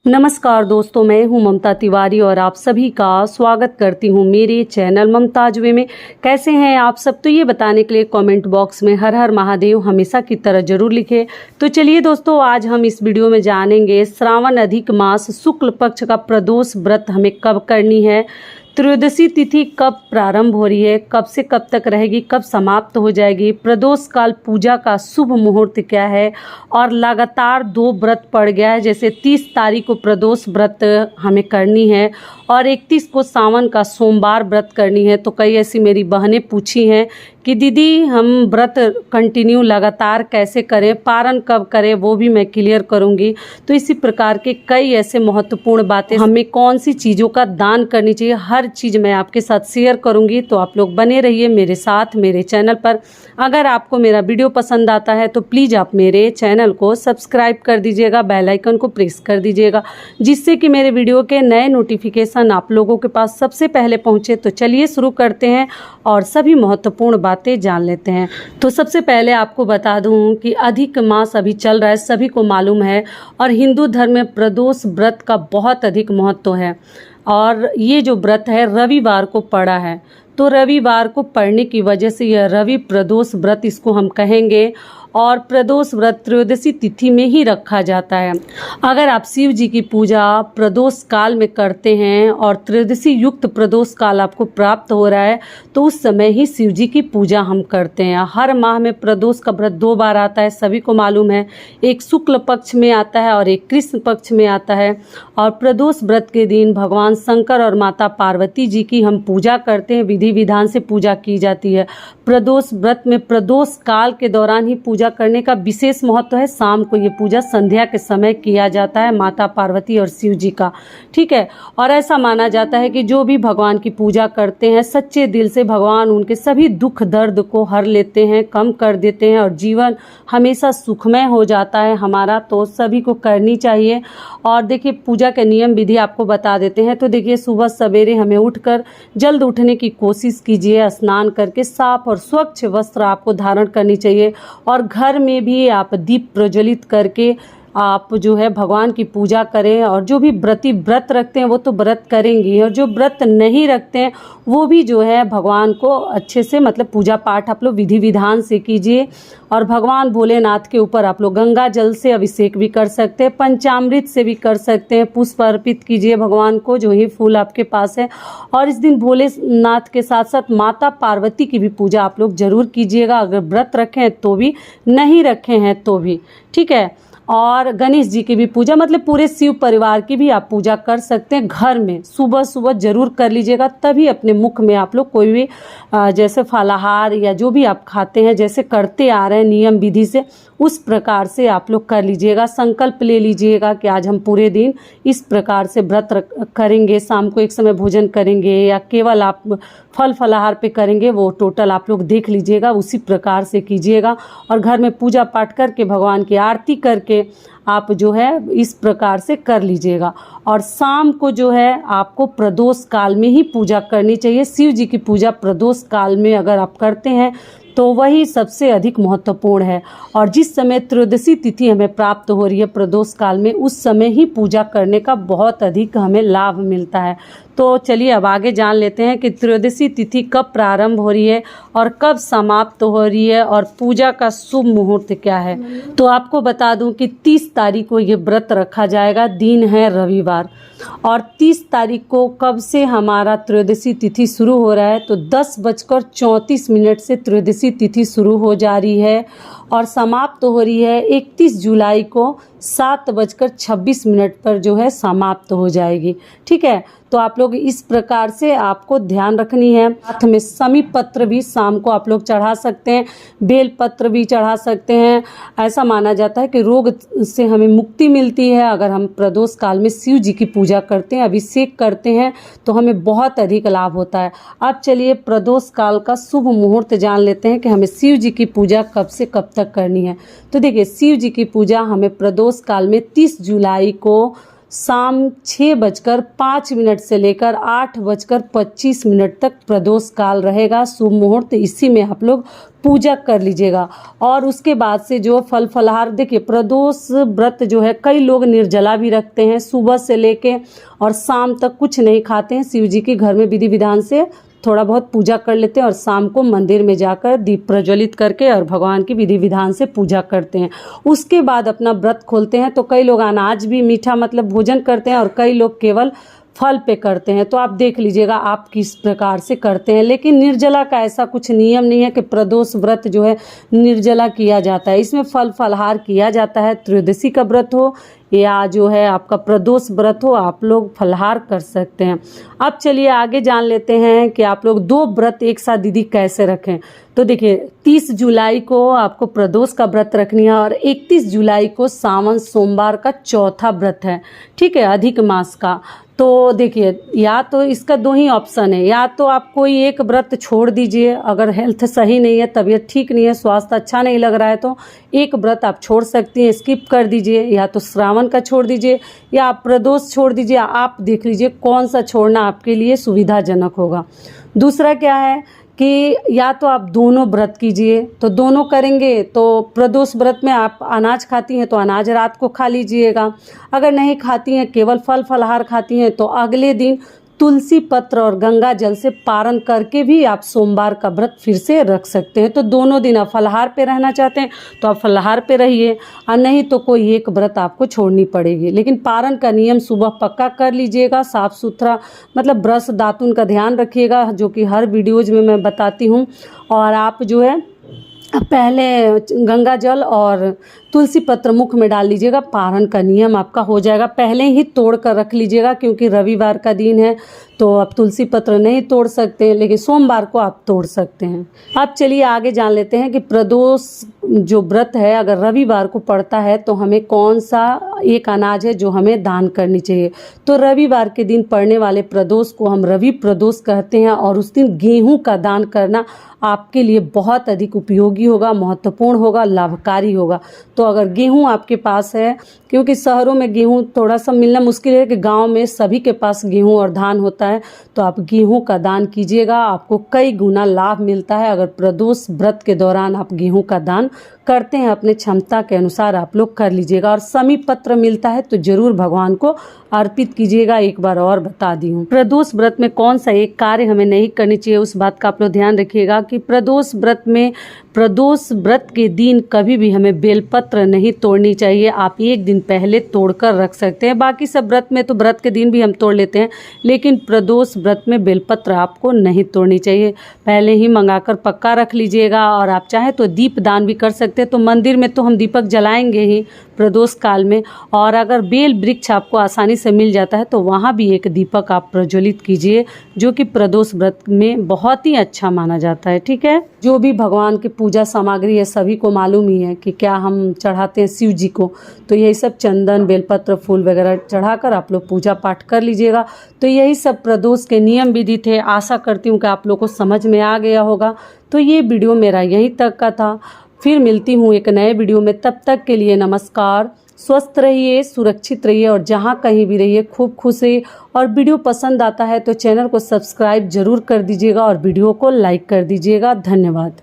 नमस्कार दोस्तों, मैं हूं ममता तिवारी और आप सभी का स्वागत करती हूं मेरे चैनल ममताज वे में। कैसे हैं आप सब? तो ये बताने के लिए कमेंट बॉक्स में हर हर महादेव हमेशा की तरह जरूर लिखें। तो चलिए दोस्तों, आज हम इस वीडियो में जानेंगे श्रावण अधिक मास शुक्ल पक्ष का प्रदोष व्रत हमें कब करनी है, त्रयोदशी तिथि कब प्रारंभ हो रही है, कब से कब तक रहेगी, कब समाप्त हो जाएगी, प्रदोष काल पूजा का शुभ मुहूर्त क्या है, और लगातार 2 व्रत पड़ गया है। जैसे 30 तारीख को प्रदोष व्रत हमें करनी है और 31 को सावन का सोमवार व्रत करनी है। तो कई ऐसी मेरी बहनें पूछी हैं कि दीदी हम व्रत कंटिन्यू लगातार कैसे करें, पारण कब करें, वो भी मैं क्लियर करूंगी। तो इसी प्रकार के कई ऐसे महत्वपूर्ण बातें, हमें कौन सी चीज़ों का दान करनी चाहिए, हर चीज़ मैं आपके साथ शेयर करूंगी। तो आप लोग बने रहिए मेरे साथ मेरे चैनल पर। अगर आपको मेरा वीडियो पसंद आता है तो प्लीज़ आप मेरे चैनल को सब्सक्राइब कर दीजिएगा, बेल आइकन को प्रेस कर दीजिएगा, जिससे कि मेरे वीडियो के नए नोटिफिकेशन आप लोगों के पास सबसे पहले पहुँचे। तो चलिए शुरू करते हैं और सभी महत्वपूर्ण बातें जान लेते हैं। तो सबसे पहले आपको बता दूं कि अधिक मास अभी चल रहा है, सभी को मालूम है, और हिंदू धर्म में प्रदोष व्रत का बहुत अधिक महत्व है। और ये जो व्रत है रविवार को पड़ा है, तो रविवार को पड़ने की वजह से यह रवि प्रदोष व्रत इसको हम कहेंगे। और प्रदोष व्रत त्रयोदशी तिथि में ही रखा जाता है। अगर आप शिव जी की पूजा प्रदोष काल में करते हैं और त्रयोदशी युक्त प्रदोष काल आपको प्राप्त हो रहा है, तो उस समय ही शिव जी की पूजा हम करते हैं। हर माह में प्रदोष का व्रत 2 बार आता है, सभी को मालूम है। एक शुक्ल पक्ष में आता है और एक कृष्ण पक्ष में आता है। और प्रदोष व्रत के दिन भगवान शंकर और माता पार्वती जी की हम पूजा करते हैं, विधि विधान से पूजा की जाती है। प्रदोष व्रत में प्रदोष काल के दौरान ही पूजा करने का विशेष महत्व है। शाम को ये पूजा संध्या के समय किया जाता है, माता पार्वती और शिव जी का, ठीक है। और ऐसा माना जाता है कि जो भी भगवान की पूजा करते हैं सच्चे दिल से, भगवान उनके सभी दुख दर्द को हर लेते हैं, कम कर देते हैं और जीवन हमेशा सुखमय हो जाता है हमारा। तो सभी को करनी चाहिए। और देखिए, पूजा के नियम विधि आपको बता देते हैं। तो देखिए, सुबह सवेरे हमें उठकर जल्द उठने की कोशिश कीजिए, स्नान करके साफ और स्वच्छ वस्त्र आपको धारण करनी चाहिए। और घर में भी आप दीप प्रज्वलित करके आप जो है भगवान की पूजा करें। और जो भी व्रत रखते हैं वो तो व्रत करेंगे, और जो व्रत नहीं रखते हैं वो भी जो है भगवान को अच्छे से मतलब पूजा पाठ आप लोग विधि विधान से कीजिए। और भगवान भोलेनाथ के ऊपर आप लोग गंगा जल से अभिषेक भी कर सकते हैं, पंचामृत से भी कर सकते हैं, पुष्प अर्पित कीजिए भगवान को, जो ही फूल आपके पास है। और इस दिन भोलेनाथ के साथ साथ माता पार्वती की भी पूजा आप लोग जरूर कीजिएगा, अगर व्रत रखें तो भी, नहीं रखे हैं तो भी, ठीक है। और गणेश जी की भी पूजा, मतलब पूरे शिव परिवार की भी आप पूजा कर सकते हैं घर में। सुबह सुबह जरूर कर लीजिएगा, तभी अपने मुख में आप लोग कोई भी जैसे फलाहार या जो भी आप खाते हैं, जैसे करते आ रहे हैं नियम विधि से, उस प्रकार से आप लोग कर लीजिएगा। संकल्प ले लीजिएगा कि आज हम पूरे दिन इस प्रकार से व्रत करेंगे, शाम को एक समय भोजन करेंगे या केवल आप फल फलाहार पे करेंगे, वो टोटल आप लोग देख लीजिएगा, उसी प्रकार से कीजिएगा। और घर में पूजा पाठ करके भगवान की आरती करके आप जो है इस प्रकार से कर लीजिएगा। और शाम को जो है आपको प्रदोष काल में ही पूजा करनी चाहिए। शिव जी की पूजा प्रदोष काल में अगर आप करते हैं तो वही सबसे अधिक महत्वपूर्ण है। और जिस समय त्रयोदशी तिथि हमें प्राप्त हो रही है प्रदोष काल में, उस समय ही पूजा करने का बहुत अधिक हमें लाभ मिलता है। तो चलिए अब आगे जान लेते हैं कि त्रयोदशी तिथि कब प्रारंभ हो रही है और कब समाप्त हो रही है, और पूजा का शुभ मुहूर्त क्या है। तो आपको बता दूं कि 30 तारीख को ये व्रत रखा जाएगा, दिन है रविवार। और 30 तारीख को कब से हमारा त्रयोदशी तिथि शुरू हो रहा है, तो 10:34 से त्रयोदशी तिथि शुरू हो जा रही है और समाप्त हो रही है 31 जुलाई को 7:26 पर जो है समाप्त हो जाएगी, ठीक है। तो आप लोग इस प्रकार से आपको ध्यान रखनी है। साथ में समी पत्र भी शाम को आप लोग चढ़ा सकते हैं, बेल पत्र भी चढ़ा सकते हैं। ऐसा माना जाता है कि रोग से हमें मुक्ति मिलती है अगर हम प्रदोष काल में शिव जी की पूजा करते हैं, अभिषेक करते हैं, तो हमें बहुत अधिक लाभ होता है। अब चलिए प्रदोष काल का शुभ मुहूर्त जान लेते हैं कि हमें शिव जी की पूजा कब से कब तक करनी है। तो देखिए, शिव जी की पूजा हमें प्रदोष काल में 30 जुलाई को शाम 6:05 से लेकर 8:25 तक प्रदोष काल रहेगा, शुभ मुहूर्त। इसी में आप लोग पूजा कर लीजिएगा। और उसके बाद से जो फल फलहार, देखिए प्रदोष व्रत जो है कई लोग निर्जला भी रखते हैं, सुबह से लेके और शाम तक कुछ नहीं खाते हैं। शिव जी के घर में विधि विधान से थोड़ा बहुत पूजा कर लेते हैं और शाम को मंदिर में जाकर दीप प्रज्वलित करके और भगवान की विधि विधान से पूजा करते हैं। उसके बाद अपना व्रत खोलते हैं। तो कई लोग अनाज भी मीठा मतलब भोजन करते हैं और कई लोग केवल फल पे करते हैं। तो आप देख लीजिएगा आप किस प्रकार से करते हैं। लेकिन निर्जला का ऐसा कुछ नियम नहीं है कि प्रदोष व्रत जो है निर्जला किया जाता है। इसमें फल फलहार किया जाता है। त्रयोदशी का व्रत हो या जो है आपका प्रदोष व्रत हो, आप लोग फलहार कर सकते हैं। अब चलिए आगे जान लेते हैं कि आप लोग 2 व्रत एक साथ दीदी कैसे रखें। तो देखिए 30 जुलाई को आपको प्रदोष का व्रत रखनी है और 31 जुलाई को सावन सोमवार का चौथा व्रत है, ठीक है, अधिक मास का। तो देखिए या तो इसका 2 ही ऑप्शन है, या तो आप कोई एक व्रत छोड़ दीजिए, अगर हेल्थ सही नहीं है, तबीयत ठीक नहीं है, स्वास्थ्य अच्छा नहीं लग रहा है तो एक व्रत आप छोड़ सकती हैं, स्किप कर दीजिए। या तो श्रावण का छोड़ दीजिए या आप प्रदोष छोड़ दीजिए। आप देख लीजिए कौन सा छोड़ना आपके लिए सुविधाजनक होगा। दूसरा क्या है कि या तो आप दोनों व्रत कीजिए। तो दोनों करेंगे तो प्रदोष व्रत में आप अनाज खाती हैं तो अनाज रात को खा लीजिएगा। अगर नहीं खाती हैं, केवल फल फलहार खाती हैं, तो अगले दिन तुलसी पत्र और गंगा जल से पारण करके भी आप सोमवार का व्रत फिर से रख सकते हैं। तो दोनों दिन आप फलहार पे रहना चाहते हैं तो आप फलहार पे रहिए, और नहीं तो कोई एक व्रत आपको छोड़नी पड़ेगी। लेकिन पारण का नियम सुबह पक्का कर लीजिएगा, साफ सुथरा मतलब ब्रश दातुन का ध्यान रखिएगा, जो कि हर वीडियोज में मैं बताती हूँ। और आप जो है पहले गंगा जल और तुलसी पत्र मुख में डाल लीजिएगा, पारण का नियम आपका हो जाएगा। पहले ही तोड़ कर रख लीजिएगा क्योंकि रविवार का दिन है तो आप तुलसी पत्र नहीं तोड़ सकते हैं, लेकिन सोमवार को आप तोड़ सकते हैं। अब चलिए आगे जान लेते हैं कि प्रदोष जो व्रत है अगर रविवार को पड़ता है तो हमें कौन सा एक अनाज है जो हमें दान करनी चाहिए। तो रविवार के दिन पड़ने वाले प्रदोष को हम रवि प्रदोष कहते हैं और उस दिन गेहूं का दान करना आपके लिए बहुत अधिक उपयोगी होगा, महत्वपूर्ण होगा, लाभकारी होगा। तो अगर गेहूं आपके पास है, क्योंकि शहरों में गेहूं थोड़ा सा मिलना मुश्किल है, कि गांव में सभी के पास गेहूं और धान होता है, तो आप गेहूं का दान कीजिएगा, आपको कई गुना लाभ मिलता है। अगर प्रदोष व्रत के दौरान आप गेहूं का दान करते हैं, अपने क्षमता के अनुसार आप लोग कर लीजिएगा। और समी पत्र मिलता है तो जरूर भगवान को अर्पित कीजिएगा। एक बार और बता दी हूँ, प्रदोष व्रत में कौन सा एक कार्य हमें नहीं करनी चाहिए, उस बात का आप लोग ध्यान रखिएगा कि प्रदोष व्रत में प्रदोष व्रत के दिन कभी भी हमें बेलपत्र नहीं तोड़नी चाहिए। आप एक दिन पहले तोड़कर रख सकते हैं। बाकी सब व्रत में तो व्रत के दिन भी हम तोड़ लेते हैं, लेकिन प्रदोष व्रत में बेलपत्र आपको नहीं तोड़नी चाहिए। पहले ही मंगाकर पक्का रख लीजिएगा। और आप चाहे तो दीप दान भी कर सकते हैं। तो मंदिर में तो हम दीपक जलाएंगे ही प्रदोष काल में, और अगर बेल वृक्ष आपको आसानी से मिल जाता है तो वहाँ भी एक दीपक आप प्रज्वलित कीजिए, जो कि प्रदोष व्रत में बहुत ही अच्छा माना जाता है। ठीक है, जो भी भगवान की पूजा सामग्री है सभी को मालूम ही है कि क्या हम चढ़ाते हैं शिव जी को। तो यही सब चंदन बेलपत्र फूल वगैरह चढ़ाकर आप लोग पूजा पाठ कर लीजिएगा। तो यही सब प्रदोष के नियम विधि थे। आशा करती हूँ कि आप लोग को समझ में आ गया होगा। तो ये वीडियो मेरा यहीं तक का था। फिर मिलती हूँ एक नए वीडियो में, तब तक के लिए नमस्कार। स्वस्थ रहिए, सुरक्षित रहिए और जहाँ कहीं भी रहिए खूब खुश रहिए। और वीडियो पसंद आता है तो चैनल को सब्सक्राइब जरूर कर दीजिएगा और वीडियो को लाइक कर दीजिएगा। धन्यवाद।